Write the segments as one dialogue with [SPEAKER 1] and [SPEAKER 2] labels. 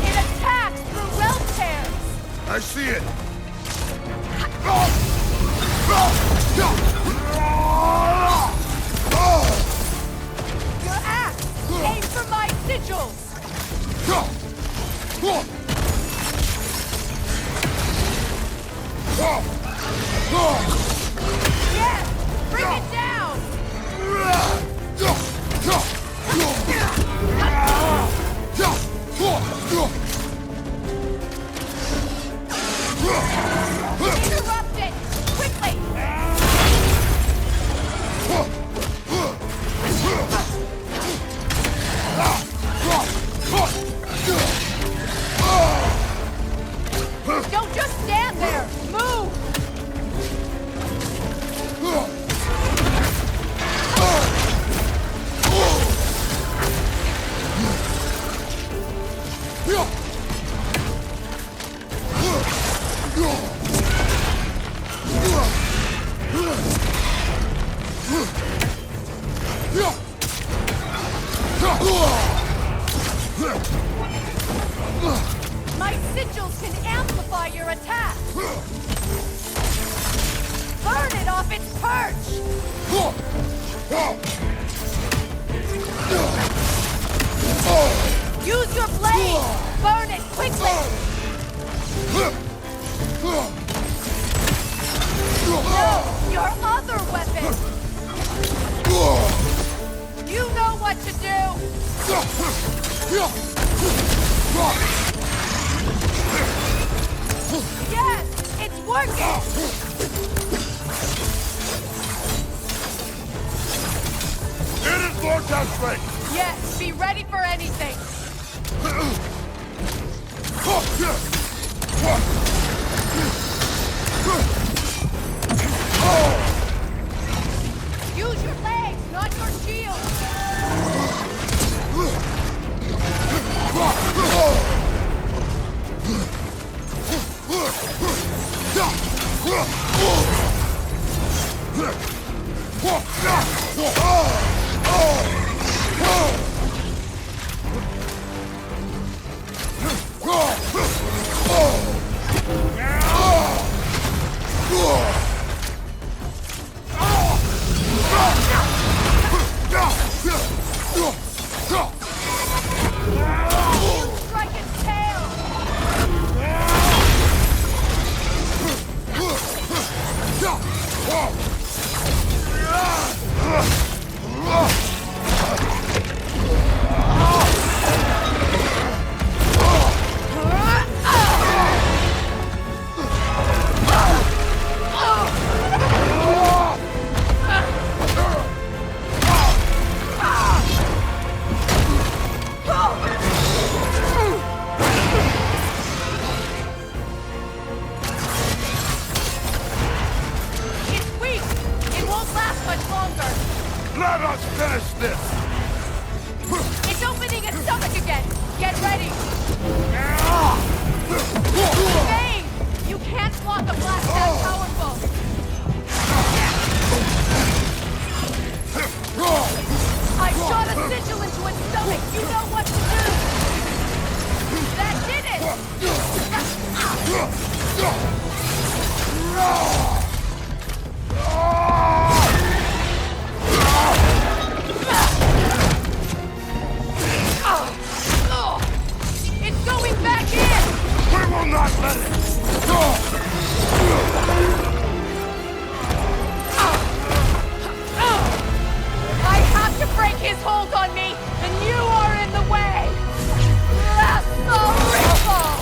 [SPEAKER 1] It attacks through realm tears!
[SPEAKER 2] I see it!
[SPEAKER 1] Your axe! Aim for my sigils! Yes! Bring it down! Interrupt it! Quickly! Don't just stand there! Move! My sigils can amplify your attack! Burn it off its perch! Use your blade! Burn it quickly! No! Your other weapon! You know what to do! Yes! It's working!
[SPEAKER 2] It is Lord's strength!
[SPEAKER 1] Yes, be ready for anything! Use your legs, not your shield! Strike its tail! It's weak! It won't last much longer!
[SPEAKER 2] Let us finish this!
[SPEAKER 1] It's opening its stomach again! Get ready! Bane! You can't block a blast that powerful! I shot a sigil into its stomach! You know what to do! That did it! It's going back in!
[SPEAKER 2] We will not let it!
[SPEAKER 1] I have to break his hold on me, and you are in the way! Lasso Ripple!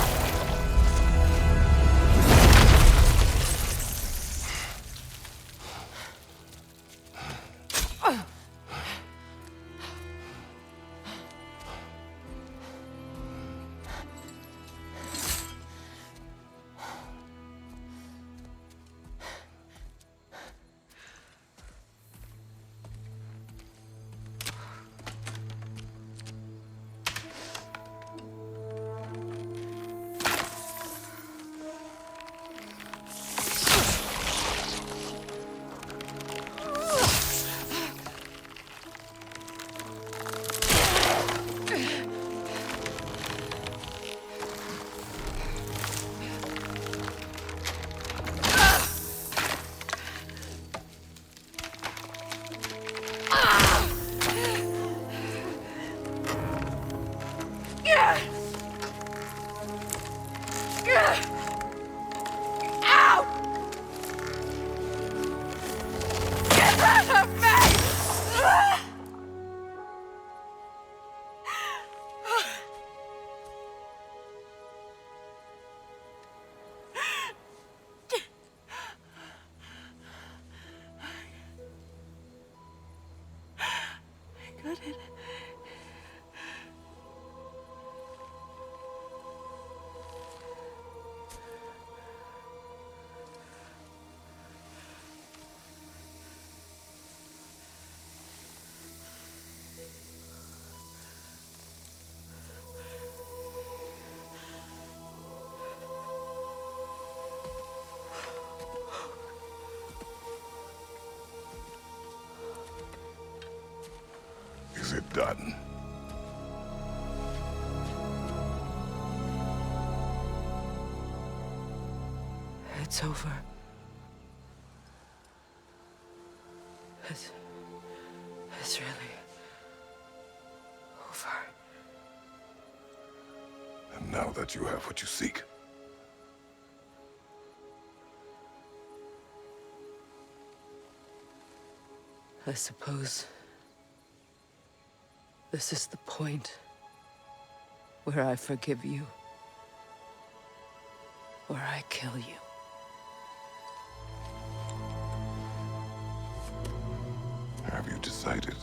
[SPEAKER 2] Is it done?
[SPEAKER 3] It's over. It's really over.
[SPEAKER 2] And now that you have what you seek,
[SPEAKER 3] I suppose this is the point where I forgive you, where I kill you.
[SPEAKER 2] have you decided?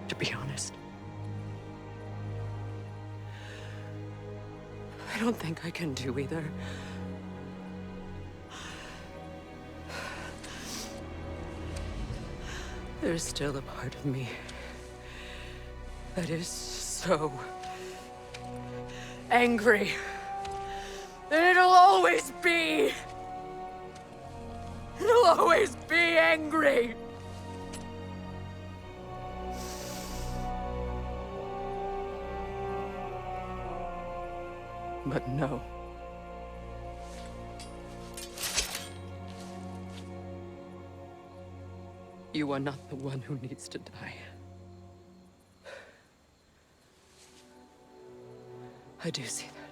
[SPEAKER 3] To be honest, I don't think I can do either. There's still a part of me that is so angry that it'll always be angry. But no. You are not the one who needs to die. I do see that.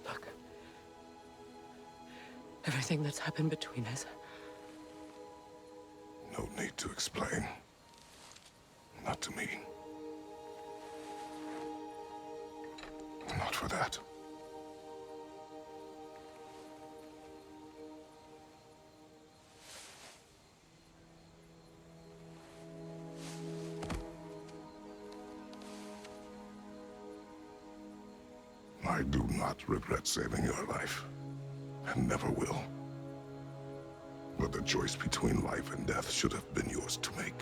[SPEAKER 3] Look. Everything that's happened between us.
[SPEAKER 2] No need to explain. Not to me. Not for that. I do not regret saving your life, and never will. But the choice between life and death should have been yours to make.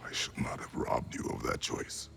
[SPEAKER 2] I should not have robbed you of that choice.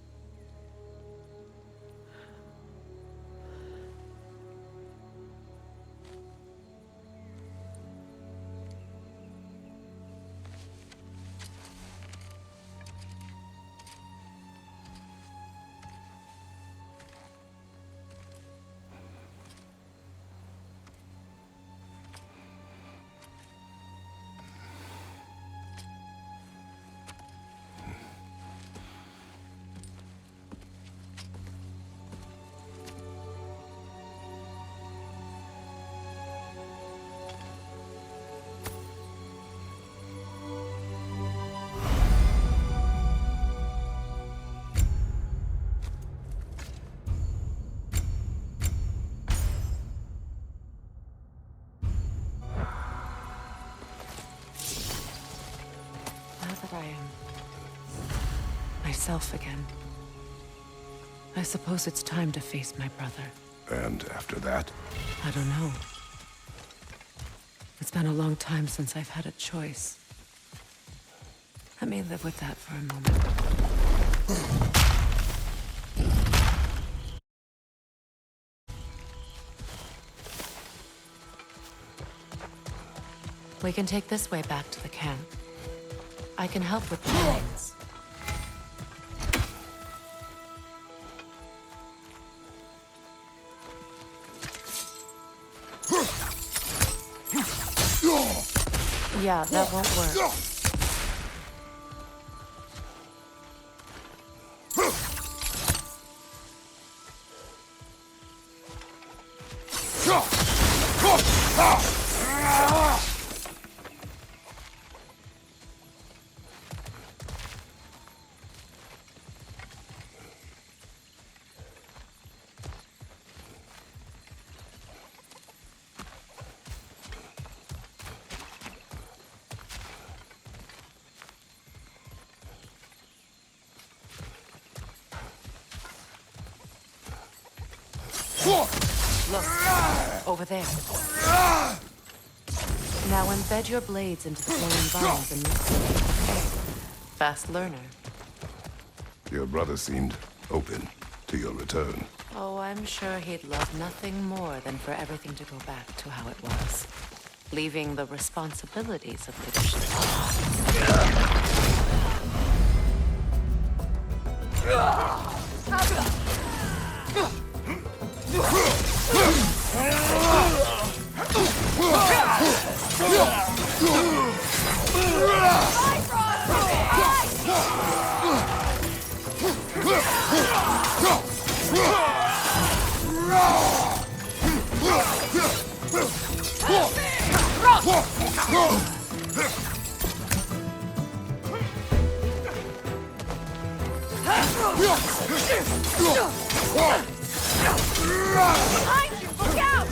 [SPEAKER 3] I am myself again. I suppose it's time to face my brother.
[SPEAKER 2] And after that?
[SPEAKER 3] I don't know. It's been a long time since I've had a choice. Let me live with that for a moment. We can take this way back to the camp. I can help with the lines. Yeah, that won't work. Look, over there. Now embed your blades into the flowing vines and mix them. Fast learner.
[SPEAKER 2] Your brother seemed open to your return.
[SPEAKER 3] Oh, I'm sure he'd love nothing more than for everything to go back to how it was. Leaving the responsibilities of leadership.
[SPEAKER 1] Behind you! Look out!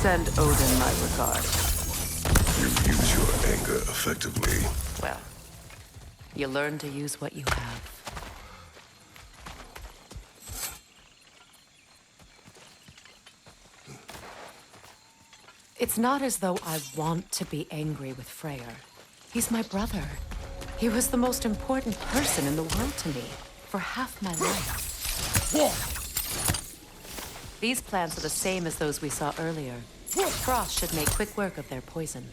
[SPEAKER 3] Send Odin my regard.
[SPEAKER 2] You use your anger effectively.
[SPEAKER 3] Well, you learn to use what you have. It's not as though I want to be angry with Freyr. He's my brother. He was the most important person in the world to me for half my life. These plants are the same as those we saw earlier. Frost should make quick work of their poison.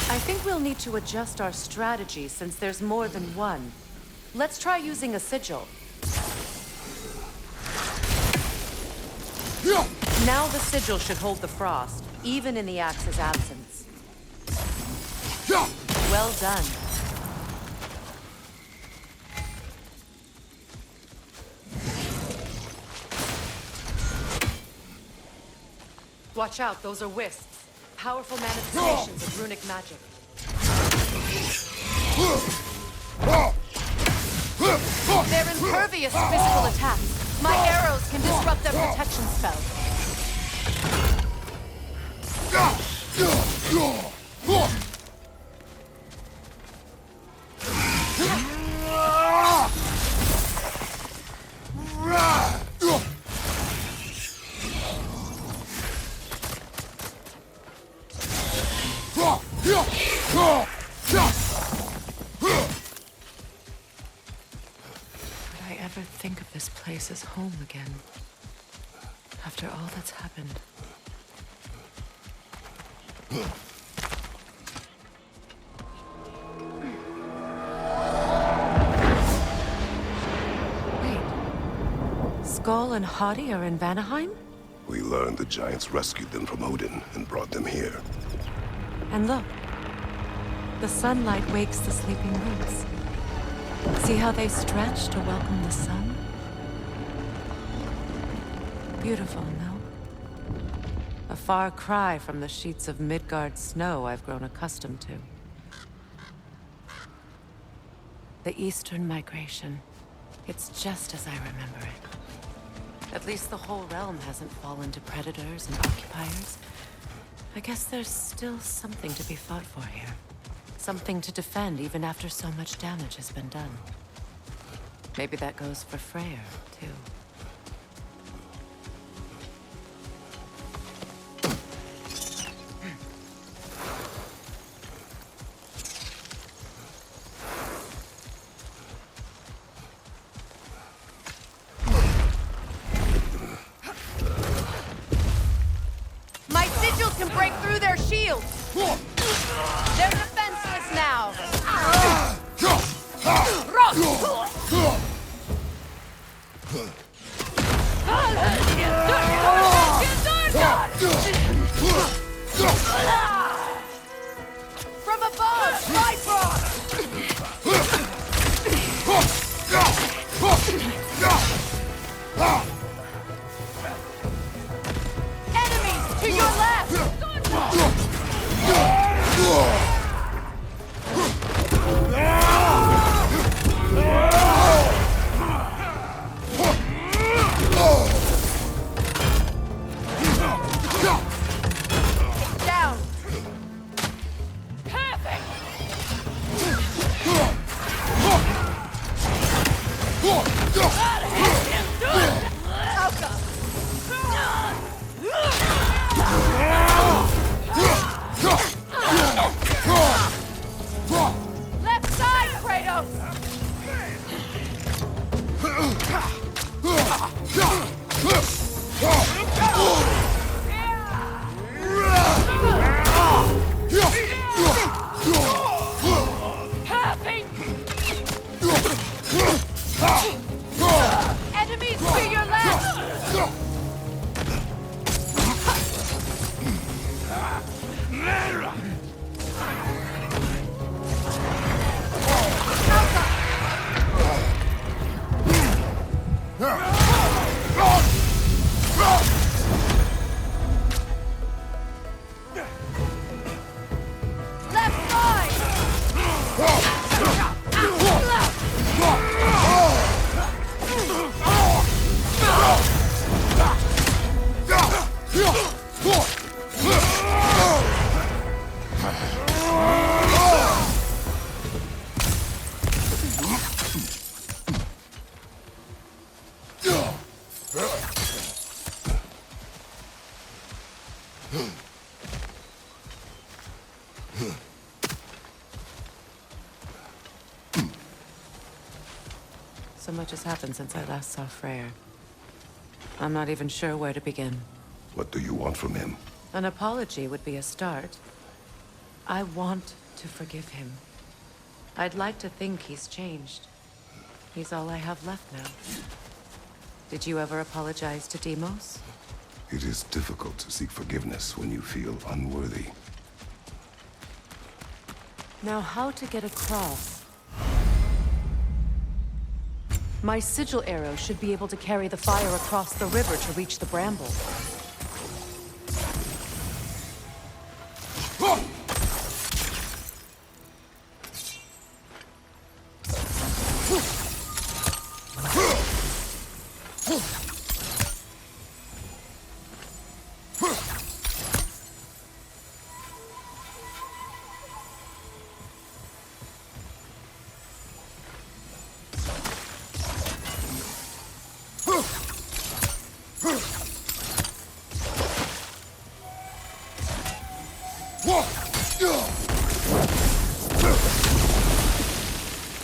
[SPEAKER 3] I think we'll need to adjust our strategy since there's more than one. Let's try using a sigil. Now the sigil should hold the frost, even in the axe's absence. Well done. Watch out, those are wisps. Powerful manifestations of runic magic. They're impervious to physical attacks. My arrows can disrupt their protection spell. Would I ever think of this place as home again? After all that's happened. Wait. Skull and Hati are in Vanaheim?
[SPEAKER 2] We learned the giants rescued them from Odin and brought them here.
[SPEAKER 3] And look, The sunlight wakes the sleeping roots. See how they stretch to welcome the sun? Beautiful, no? A far cry from the sheets of Midgard snow I've grown accustomed to. The Eastern migration. It's just as I remember it. At least the whole realm hasn't fallen to predators and occupiers. I guess there's still something to be fought for here. Something to defend even after so much damage has been done. Maybe that goes for Freyr, too.
[SPEAKER 1] My sigils can break through their shields! They're defenseless now! From above, Bifrost! Enemies to your left! Down! Perfect! Left side, Kratos! Enemies to your left! Left side!
[SPEAKER 3] So much has happened since I last saw Freyr. I'm not even sure where to begin.
[SPEAKER 2] What do you want from him?
[SPEAKER 3] An apology would be a start. I want to forgive him. I'd like to think he's changed. He's all I have left now. Did you ever apologize to Deimos?
[SPEAKER 2] It is difficult to seek forgiveness when you feel unworthy.
[SPEAKER 3] Now, how to get across? My sigil arrow should be able to carry the fire across the river to reach the bramble.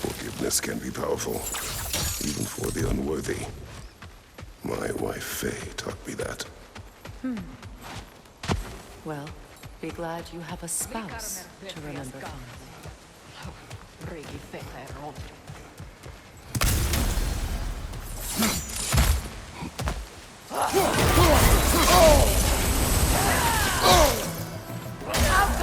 [SPEAKER 2] Forgiveness can be powerful, even for the unworthy. My wife, Faye, taught me that.
[SPEAKER 3] Well, be glad you have a spouse to remember fondly.
[SPEAKER 1] Out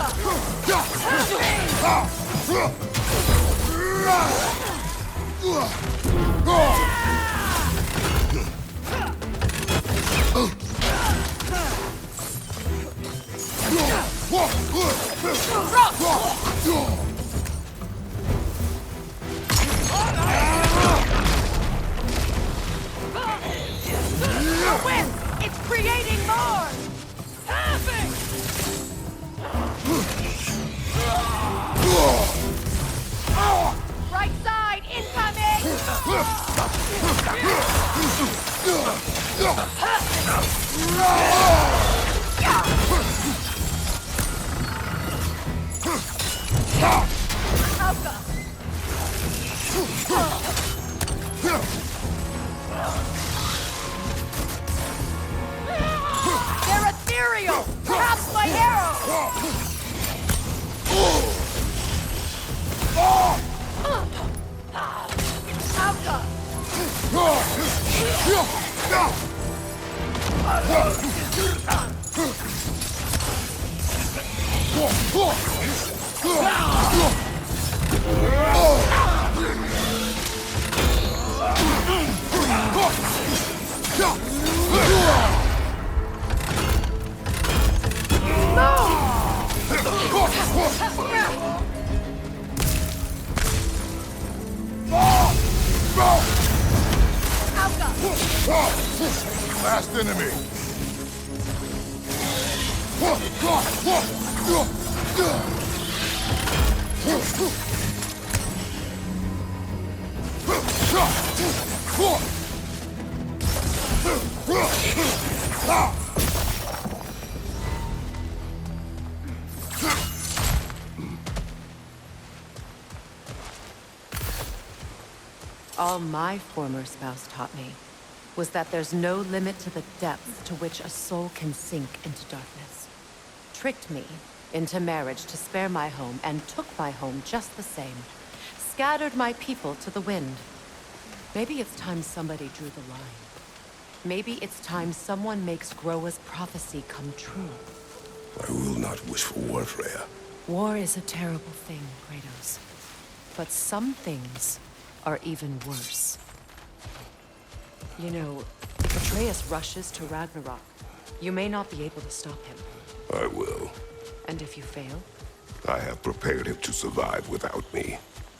[SPEAKER 1] It's creating more! Right side, incoming! They're ethereal! Perhaps my arrow!
[SPEAKER 2] Last enemy.
[SPEAKER 3] All my former spouse taught me was that there's no limit to the depth to which a soul can sink into darkness. Tricked me into marriage to spare my home and took my home just the same. Scattered my people to the wind. Maybe it's time somebody drew the line. Maybe it's time someone makes Groa's prophecy come true.
[SPEAKER 2] I will not wish for war, Freya.
[SPEAKER 3] War is a terrible thing, Kratos. But some things are even worse. You know, if Atreus rushes to Ragnarok, you may not be able to stop him.
[SPEAKER 2] I will.
[SPEAKER 3] And if you fail?
[SPEAKER 2] I have prepared him to survive without me,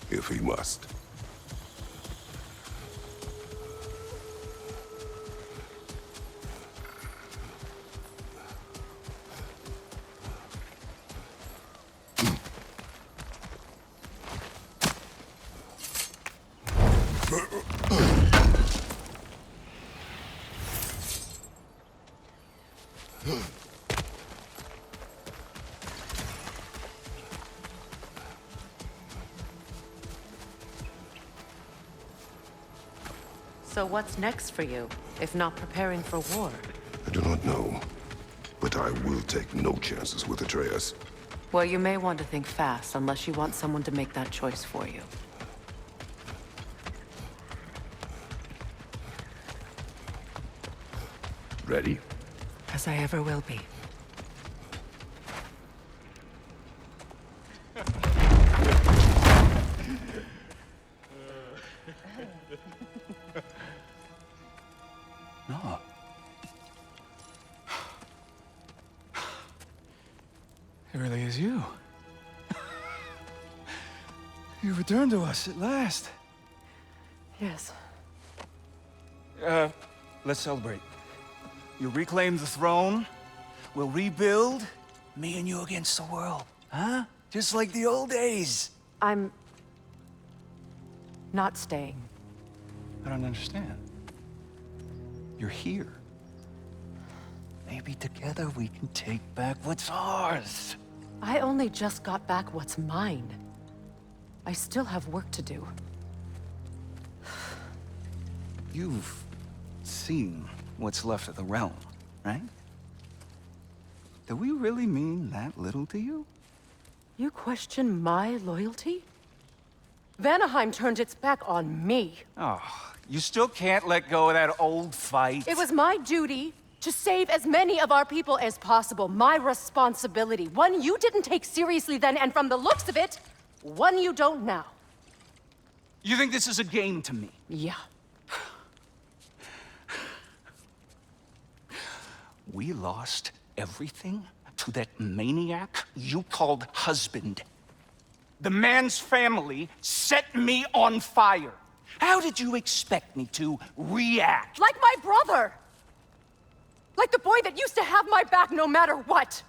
[SPEAKER 2] if he must.
[SPEAKER 3] So what's next for you, if not preparing for war?
[SPEAKER 2] I do not know, but I will take no chances with Atreus.
[SPEAKER 3] Well, you may want to think fast, unless you want someone to make that choice for you.
[SPEAKER 2] Ready?
[SPEAKER 3] As I ever will be.
[SPEAKER 4] No. It really is you. You returned to us at last.
[SPEAKER 3] Yes.
[SPEAKER 4] Let's celebrate. You reclaim the throne. We'll rebuild. Me and you against the world. Huh? Just like the old days.
[SPEAKER 3] I'm not staying.
[SPEAKER 4] I don't understand. You're here. Maybe together we can take back what's ours.
[SPEAKER 3] I only just got back what's mine. I still have work to do.
[SPEAKER 4] You've seen what's left of the realm, right? Do we really mean that little to you?
[SPEAKER 3] You question my loyalty? Vanaheim turned its back on me.
[SPEAKER 4] Oh, you still can't let go of that old fight.
[SPEAKER 3] It was my duty
[SPEAKER 1] To save as many of our people as possible. My responsibility. One you didn't take seriously then, and from the looks of it, one you don't now.
[SPEAKER 4] You think this is a game to me?
[SPEAKER 1] Yeah.
[SPEAKER 4] We lost everything to that maniac you called husband. The man's family set me on fire. How did you expect me to react?
[SPEAKER 1] Like my brother! Like the boy that used to have my back no matter what!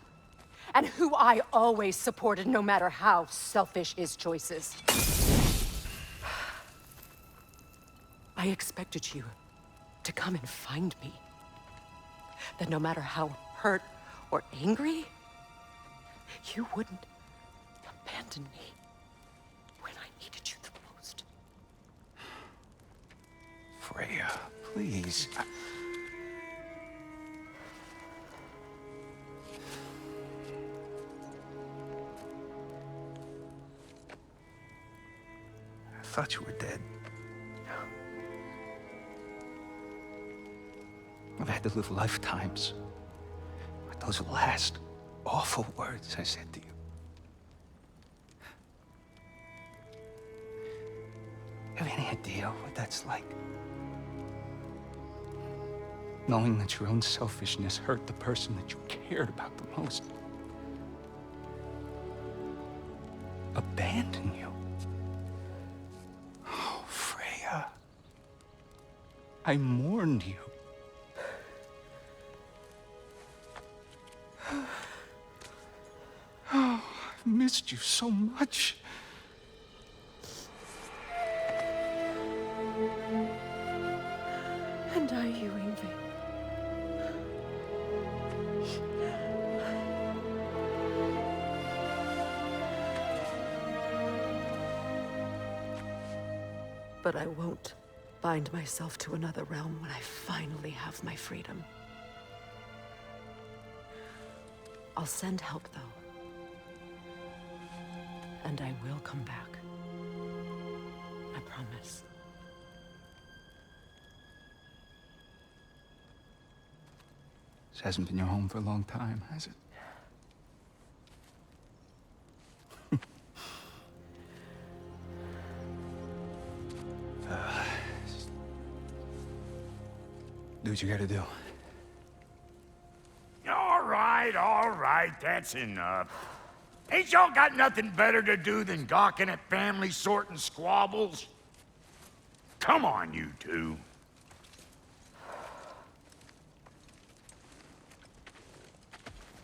[SPEAKER 1] And who I always supported no matter how selfish his choices. I expected you to come and find me. That no matter how hurt or angry, you wouldn't abandon me when I needed you the most.
[SPEAKER 4] Freya, please. I thought you were dead. I've had to live lifetimes with those last awful words I said to you. Have any idea what that's like? Knowing that your own selfishness hurt the person that you cared about the most. Abandon you. Oh, Freya. I mourned you. Oh, I've missed you so much.
[SPEAKER 1] And I you, Ingvi. But I won't bind myself to another realm when I finally have my freedom. I'll send help, though. And I will come back. I promise.
[SPEAKER 4] This hasn't been your home for a long time, has it? Do what you gotta do.
[SPEAKER 5] All right, that's enough. Ain't y'all got nothing better to do than gawking at family sorting squabbles? Come on, you two.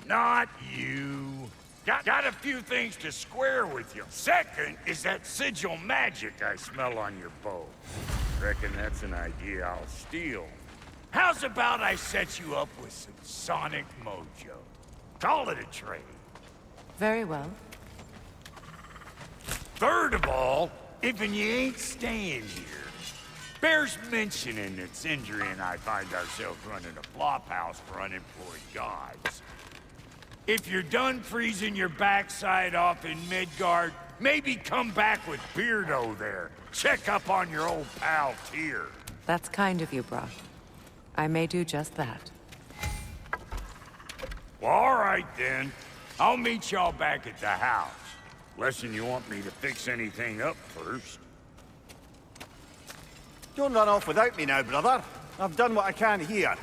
[SPEAKER 5] Not you. Got a few things to square with you. Second is that sigil magic I smell on your bow. Reckon that's an idea I'll steal. How's about I set you up with some sonic mojo? Call it a trade.
[SPEAKER 3] Very well.
[SPEAKER 5] Third of all, if you ain't staying here, bears mentioning that Sindri and I find ourselves running a flop house for unemployed gods. If you're done freezing your backside off in Midgard, maybe come back with Beardo there. Check up on your old pal Tyr.
[SPEAKER 3] That's kind of you, Brock. I may do just that.
[SPEAKER 5] Well, all right then. I'll meet y'all back at the house. Less'n you want me to fix anything up first.
[SPEAKER 6] Don't run off without me now, brother. I've done what I can here.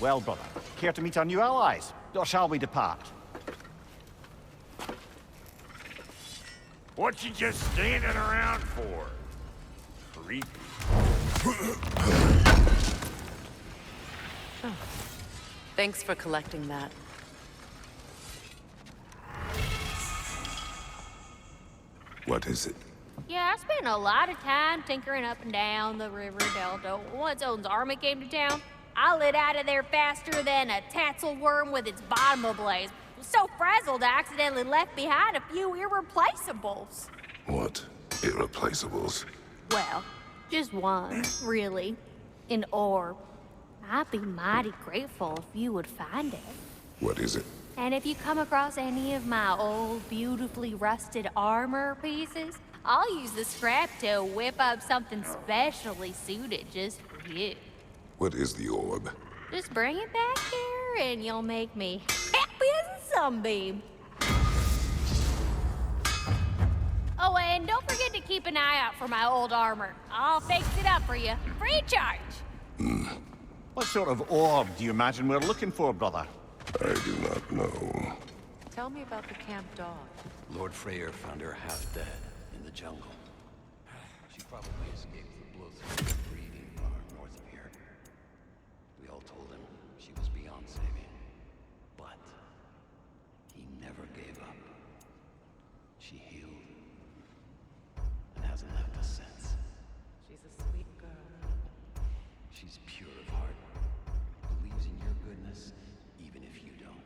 [SPEAKER 6] Well, brother, care to meet our new allies? Or shall we depart?
[SPEAKER 5] What you just standing around for? Creepy.
[SPEAKER 3] Oh. Thanks for collecting that.
[SPEAKER 2] What is it?
[SPEAKER 7] Yeah, I spent a lot of time tinkering up and down the river delta. Once Odin's army came to town, I lit out of there faster than a tassel worm with its bottom ablaze. So frazzled, I accidentally left behind a few irreplaceables.
[SPEAKER 2] What? Irreplaceables?
[SPEAKER 7] Well, just one, really. An orb. I'd be mighty grateful if you would find it.
[SPEAKER 2] What is it?
[SPEAKER 7] And if you come across any of my old, beautifully rusted armor pieces, I'll use the scrap to whip up something specially suited just for you.
[SPEAKER 2] What is the orb?
[SPEAKER 7] Just bring it back here and you'll make me happy as a sunbeam. Oh, and don't forget to keep an eye out for my old armor. I'll fix it up for you, free charge.
[SPEAKER 6] What sort of orb do you imagine we're looking for, brother?
[SPEAKER 2] I do not know.
[SPEAKER 3] Tell me about the camp dog.
[SPEAKER 8] Lord Freyr found her half dead in the jungle. She probably escaped the bloodthirsty breeding farm north of here. We all told him she was beyond saving, but he never gave up. She healed and hasn't left us since.
[SPEAKER 3] She's a sweet girl.
[SPEAKER 8] She's pure of heart, believes in your goodness, even if you don't.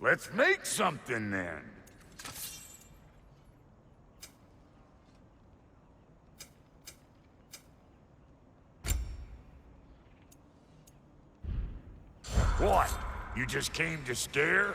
[SPEAKER 5] Let's make something then. What? You just came to stare?